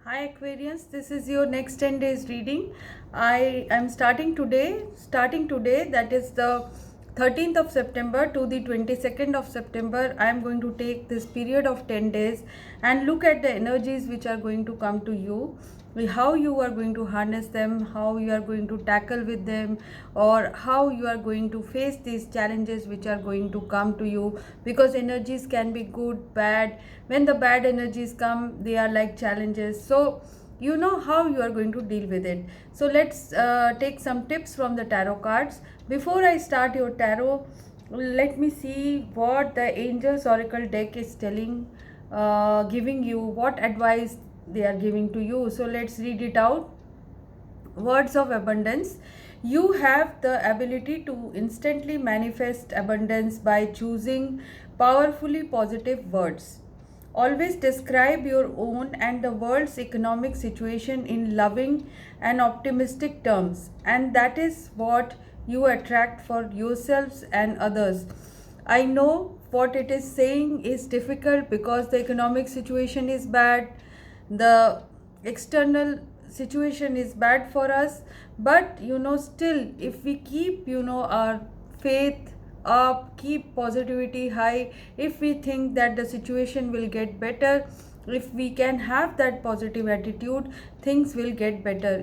Hi Aquarius, this is your next 10 days reading. I am starting today, that is the 13th of September to the 22nd of September. I am going to take this period of 10 days and look at the energies which are going to come to you, how you are going to harness them, how you are going to tackle with them, or how you are going to face these challenges which are going to come to you, because energies can be good, bad. When the bad energies come, they are like challenges, so you know how you are going to deal with it. So let's take some tips from the tarot cards. Before I start your tarot, let me see what the Angels Oracle deck is telling, giving you, what advice they are giving to you. So let's read it out. Words of abundance. You have the ability to instantly manifest abundance by choosing powerfully positive words. Always describe your own and the world's economic situation in loving and optimistic terms, and that is what you attract for yourselves and others. I know what it is saying is difficult because the economic situation is bad, the external situation is bad for us, but still, if we keep our faith up, keep positivity high, if we think that the situation will get better, if we can have that positive attitude, things will get better.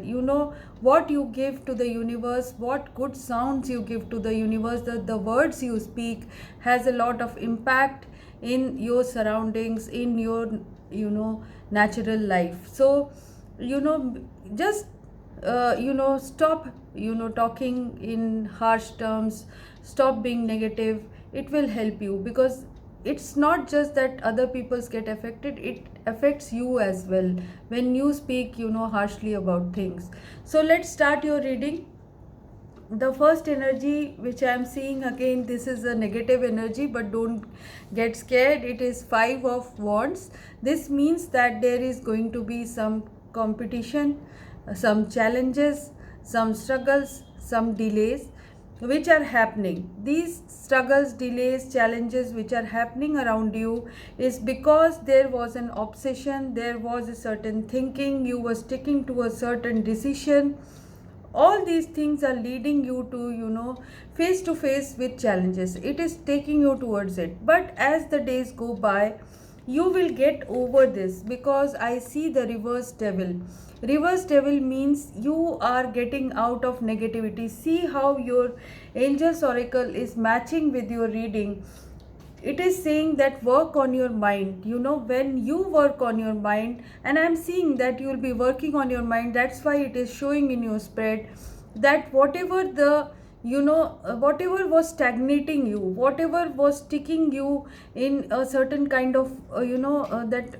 What you give to the universe, what good sounds you give to the universe, the words you speak has a lot of impact in your surroundings, in your natural life. So you know just stop talking in harsh terms, stop being negative. It will help you, because it's not just that other peoples get affected, it affects you as well when you speak harshly about things. So let's start your reading. The first energy which I am seeing, again, this is a negative energy, but don't get scared. It is 5 of wands. This means that there is going to be some competition, some challenges, some struggles, some delays which are happening. These struggles, delays, challenges which are happening around you is because there was an obsession, there was a certain thinking, you were sticking to a certain decision. All these things are leading you to face to face with challenges. It is taking you towards it, but as the days go by, you will get over this, because I see the reverse devil. Reverse devil means you are getting out of negativity. See how your Angels Oracle is matching with your reading. It is saying that work on your mind. When you work on your mind, and I'm seeing that you will be working on your mind, that's why it is showing in your spread that whatever the whatever was stagnating you, whatever was sticking you in a certain kind of that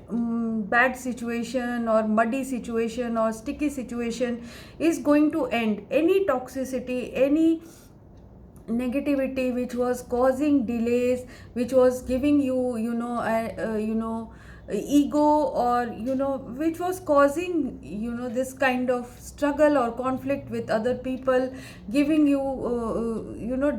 bad situation or muddy situation or sticky situation is going to end. Any toxicity, any negativity which was causing delays, which was giving you ego, or which was causing this kind of struggle or conflict with other people, giving you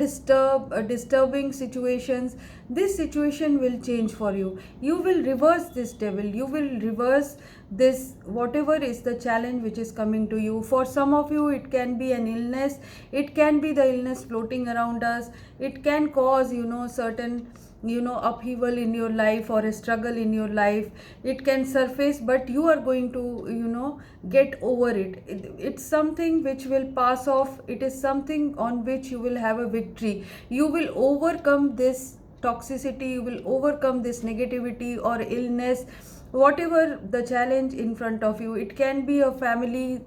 disturbing situations. This situation will change for you. You will reverse this devil, you will reverse this, whatever is the challenge which is coming to you. For some of you, it can be an illness, it can be the illness floating around us, it can cause certain upheaval in your life or a struggle in your life. It can surface, but you are going to get over it. It's something which will pass off. It is something on which you will have a victory. You will overcome this toxicity, you will overcome this negativity or illness, whatever the challenge in front of you. It can be a family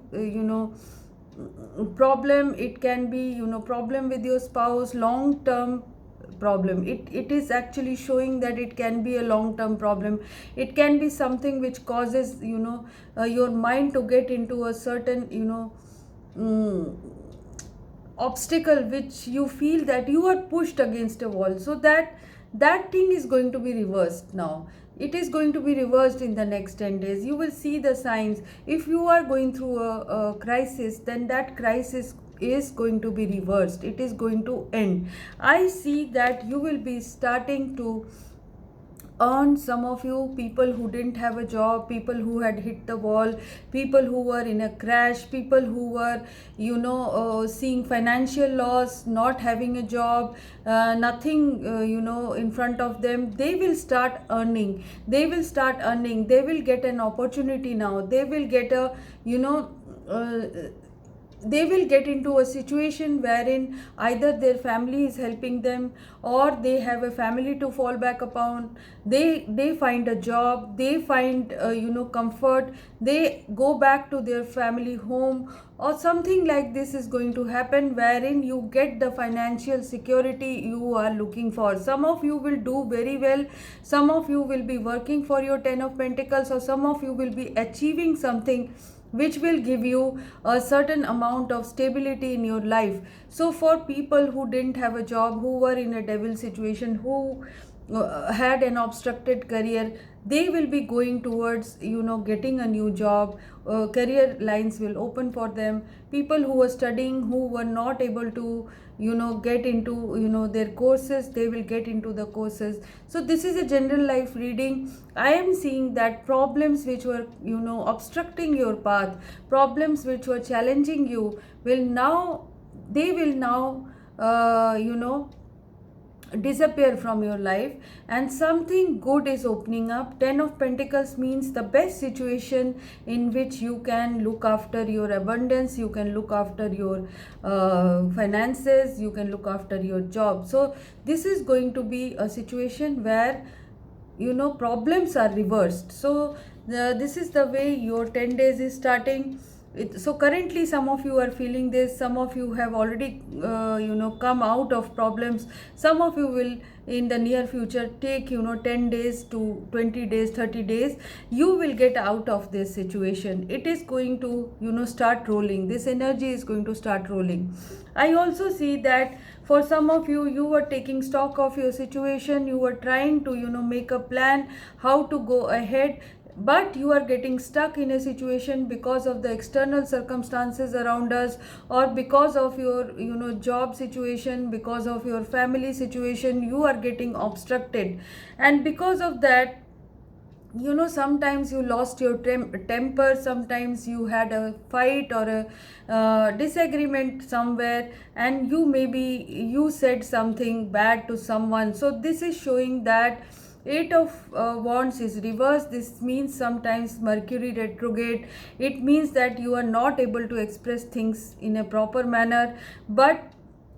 problem, it can be problem with your spouse, long term problem. It is actually showing that it can be a long term problem. It can be something which causes your mind to get into a certain mm, obstacle, which you feel that you are pushed against a wall. So that thing is going to be reversed now. It is going to be reversed in the next 10 days. You will see the signs. If you are going through a crisis, then that crisis is going to be reversed. It is going to end. I see that you will be starting to earned, some of you people who didn't have a job, people who had hit the wall, people who were in a crash, people who were seeing financial loss, not having a job, nothing in front of them. They will start earning, they will get an opportunity now, they will get a uh, they will get into a situation wherein either their family is helping them, or they have a family to fall back upon. They find a job, they find comfort, they go back to their family home, or something like this is going to happen, wherein you get the financial security you are looking for. Some of you will do very well, some of you will be working for your 10 of Pentacles, or some of you will be achieving something which will give you a certain amount of stability in your life. So for people who didn't have a job, who were in a devil situation, who had an obstructed career, they will be going towards getting a new job. Career lines will open for them. People who were studying, who were not able to get into their courses, they will get into the courses. So this is a general life reading. I am seeing that problems which were obstructing your path, problems which were challenging you, will now disappear from your life, and something good is opening up. 10 of Pentacles means the best situation in which you can look after your abundance, you can look after your finances, you can look after your job. So this is going to be a situation where problems are reversed. So this is the way your 10 days is starting. So currently some of you are feeling this, some of you have already come out of problems, some of you will in the near future take 10 days to 20 days, 30 days, you will get out of this situation. It is going to start rolling, this energy is going to start rolling. I also see that for some of you, you were taking stock of your situation, you were trying to make a plan how to go ahead, but you are getting stuck in a situation because of the external circumstances around us, or because of your job situation, because of your family situation, you are getting obstructed. And because of that, sometimes you lost your temper, sometimes you had a fight or a disagreement somewhere, and you said something bad to someone. So this is showing that 8 of Wands is reversed. This means sometimes Mercury retrograde. It means that you are not able to express things in a proper manner, but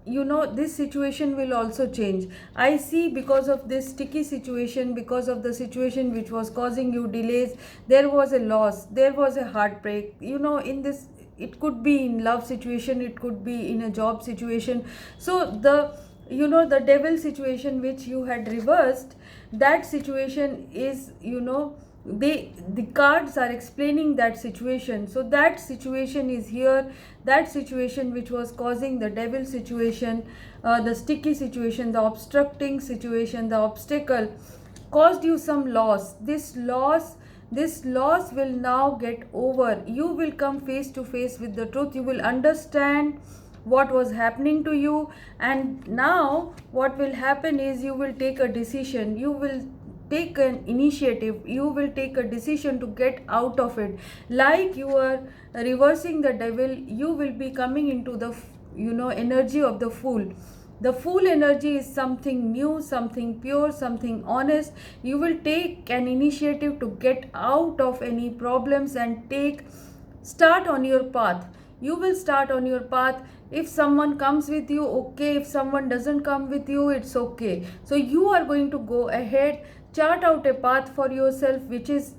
this situation will also change. I see because of this sticky situation, because of the situation which was causing you delays, there was a loss, there was a heartbreak. In this, it could be in love situation, it could be in a job situation. So the devil situation which you had reversed, that situation is the cards are explaining that situation. So that situation is here, that situation which was causing the devil situation, the sticky situation, the obstructing situation, the obstacle caused you some loss. This loss will now get over. You will come face to face with the truth, you will understand what was happening to you, and now what will happen is you will take a decision, you will take an initiative, you will take a decision to get out of it. Like you are reversing the devil, you will be coming into the energy of the Fool. The Fool energy is something new, something pure, something honest. You will take an initiative to get out of any problems and start on your path. You will start on your path. If someone comes with you, okay. If someone doesn't come with you, it's okay. So you are going to go ahead, chart out a path for yourself which is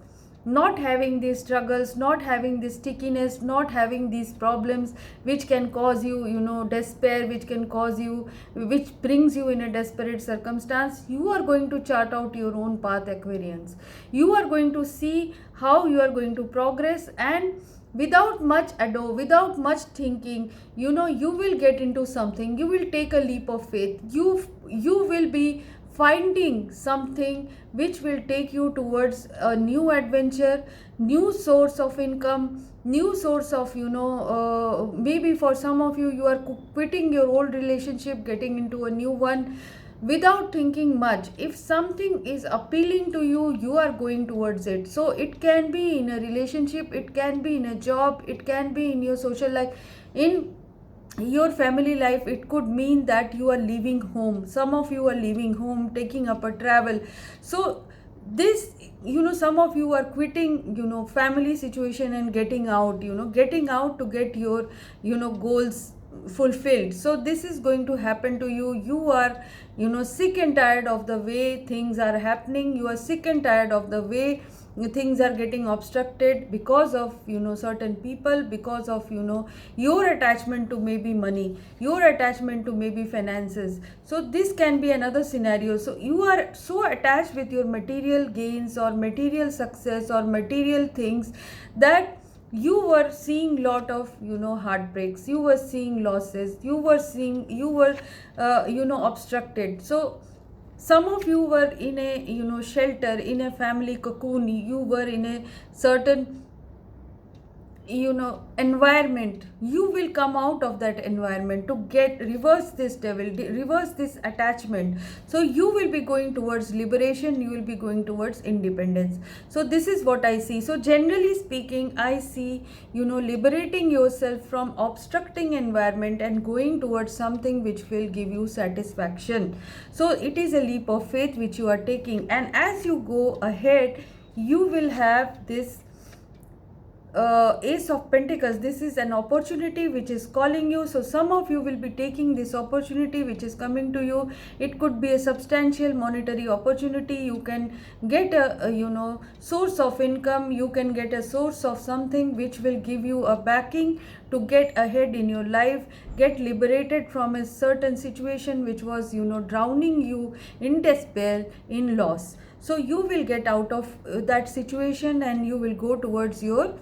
not having these struggles, not having this stickiness, not having these problems which can cause you despair, which brings you in a desperate circumstance. You are going to chart out your own path, Aquarians. You are going to see how you are going to progress, and without much ado, without much thinking, you will get into something. You will take a leap of faith. You will be finding something which will take you towards a new adventure, new source of income, new source of maybe for some of you, you are quitting your old relationship, getting into a new one. without thinking much. If something is appealing to you, you are going towards it. So it can be in a relationship, it can be in a job, it can be in your social life, in your family life. It could mean that you are leaving home, some of you are leaving home, taking up a travel. So this, some of you are quitting, family situation and getting out, getting out to get your, goals fulfilled. So this is going to happen to you. You are, sick and tired of the way things are happening. You are sick and tired of the way things are getting obstructed because of, certain people, because of, your attachment to maybe money, your attachment to maybe finances. So this can be another scenario. So you are so attached with your material gains or material success or material things that you were seeing lot of, heartbreaks, you were seeing losses, you were obstructed. So some of you were in a, shelter, in a family cocoon, you were in a certain, environment. You will come out of that environment to get reverse this devil, reverse this attachment. So you will be going towards liberation, you will be going towards independence. So this is what I see. So generally speaking, I see, liberating yourself from obstructing environment and going towards something which will give you satisfaction. So it is a leap of faith which you are taking, and as you go ahead, you will have this Ace of Pentacles. This is an opportunity which is calling you. So some of you will be taking this opportunity which is coming to you. It could be a substantial monetary opportunity. You can get a source of income. You can get a source of something which will give you a backing to get ahead in your life, get liberated from a certain situation which was, drowning you in despair, in loss. So you will get out of that situation and you will go towards your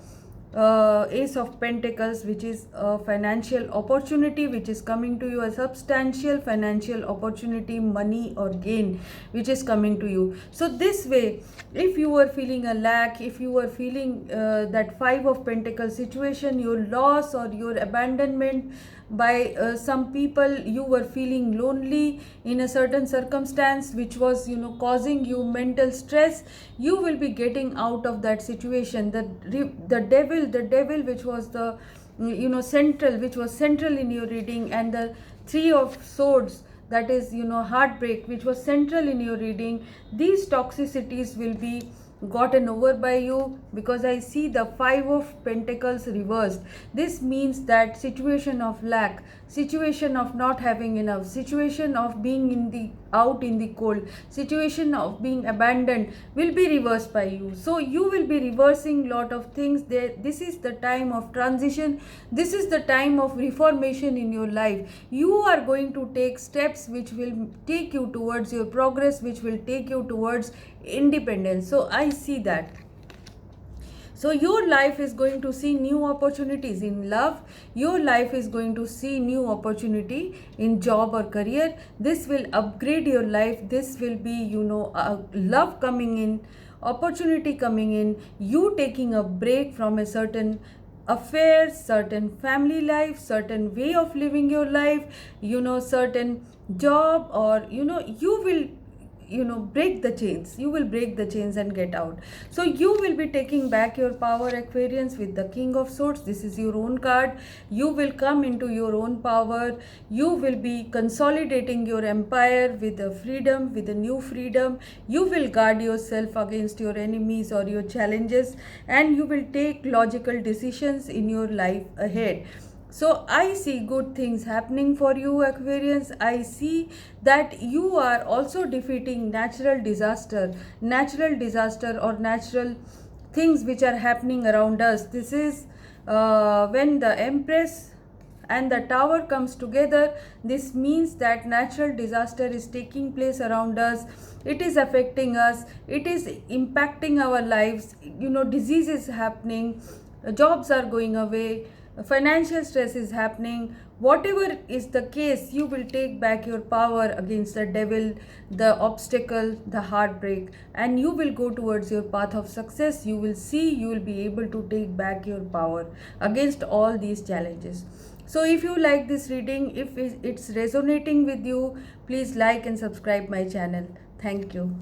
Ace of Pentacles, which is a financial opportunity which is coming to you, a substantial financial opportunity, money or gain which is coming to you. So this way, if you were feeling a lack, if you were feeling that Five of Pentacles situation, your loss or your abandonment by some people, you were feeling lonely in a certain circumstance which was, causing you mental stress, you will be getting out of that situation. The devil which was the, central, which was central in your reading, and the Three of Swords, that is, heartbreak, which was central in your reading, these toxicities will be gotten over by you, because I see the Five of Pentacles reversed. This means that situation of lack, situation of not having enough, situation of being in the out in the cold, situation of being abandoned will be reversed by you. So you will be reversing lot of things there. This is the time of transition, this is the time of reformation in your life. You are going to take steps which will take you towards your progress, which will take you towards independence. So I see that. So your life is going to see new opportunities in love. Your life is going to see new opportunity in job or career. This will upgrade your life. This will be, love coming in, opportunity coming in, you taking a break from a certain affair, certain family life, certain way of living your life, certain job, or, you will break the chains. You will break the chains and get out. So you will be taking back your power, Aquarians, with the King of Swords. This is your own card. You will come into your own power. You will be consolidating your empire with the freedom, with the new freedom. You will guard yourself against your enemies or your challenges, and you will take logical decisions in your life ahead. So I see good things happening for you, Aquarians. I see that you are also defeating natural disaster or natural things which are happening around us. This is when the Empress and the Tower comes together. This means that natural disaster is taking place around us. It is affecting us. It is impacting our lives. Disease is happening. Jobs are going away. Financial stress is happening. Whatever is the case, you will take back your power against the devil, the obstacle, the heartbreak, and you will go towards your path of success. You will see, you will be able to take back your power against all these challenges. So if you like this reading, if it's resonating with you, please like and subscribe my channel. Thank you.